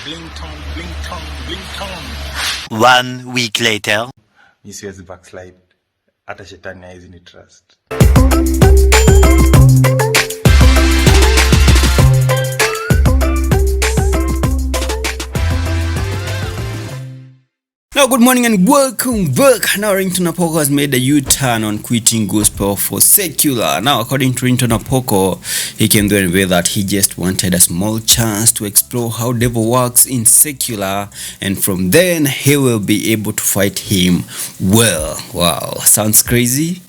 Ringtone, ringtone, ringtone. 1 week later. Mi siwezi backslide. Hata shetani haizi ni trust. Now, good morning and welcome back. Now, RINGTONE APOKO has made a U-turn on quitting gospel for secular. Now, according to RINGTONE APOKO, he came there and way that he just wanted a small chance to explore how devil works in secular, and from then he will be able to fight him well. Wow, sounds crazy?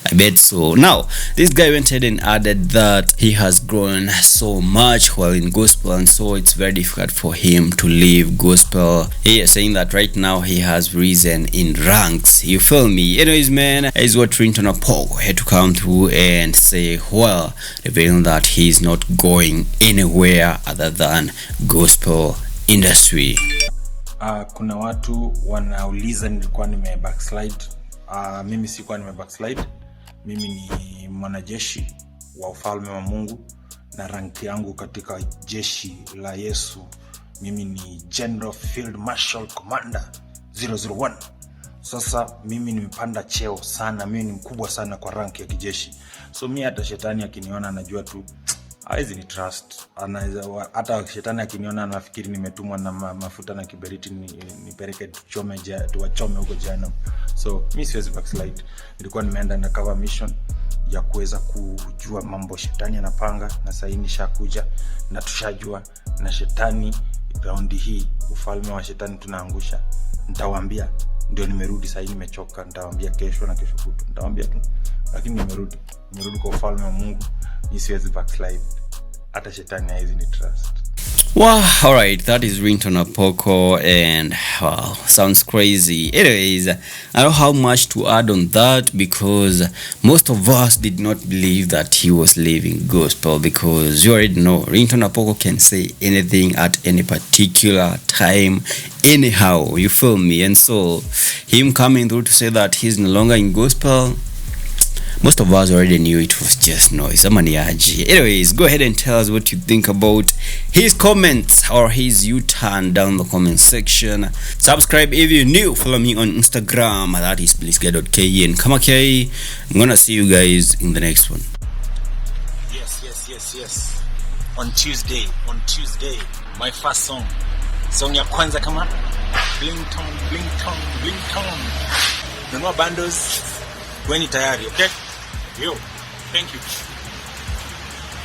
I bet so. Now, this guy went ahead and added that he has grown so much while in gospel, and so it's very difficult for him to leave gospel. He is saying that right now he has risen in ranks. You feel me? Anyways, man, is what RINGTONE APOKO had to come through and say, well, revealing that he's not going anywhere other than gospel industry. Kuna watu wanauliza nilikuwa nime backslide. Mimi sikuwa nime backslide. Mimi ni mwanajeshi wa ufalme wa Mungu na rank yangu katika jeshi la Yesu. Mimi ni General Field Marshal Commander 001. Sasa mimi nimepanda cheo sana, mimi ni mkubwa sana kwa rank ya kijeshi. So mimi hata shetani akiniona anajua tu haizi ni trust. Hata shetani akiniona anafikiri nimetumwa na mafuta na kiberiti nipeleke tuwachome huko jehanamu. So mimi siwezi backslide. Nilikuwa nimeenda na cover mission ya kuweza kujua mambo shetani anapanga, na sasa nishakuja na tushajua na shetani raundi hii ufalme wa shetani tunaangusha. Nitawaambia, ndio nimerudi sasa, nimechoka. Nitawaambia kesho na kesho kutwa, nitawaambia tu, lakini nimerudi kwa ufalme wa Mungu. Siwezi backslide. Hata shetani haizi ni trust. Wow, alright, that is RINGTONE APOKO, and wow, sounds crazy. Anyways, I don't have much to add on that because most of us did not believe that he was leaving gospel, because you already know RINGTONE APOKO can say anything at any particular time, anyhow, you feel me? And so him coming through to say that he's no longer in gospel, most of us already knew it was just noise. Anyways, go ahead and tell us what you think about his comments or his U-turn down the comment section. Subscribe if you're new. Follow me on Instagram. That is blissguy.ke and Kamake. I'm gonna see you guys in the next one. Yes. On Tuesday, my first song ya kwanza kama ringtone. Nunua bundles, kweni tayari, okay? Yo, thank you.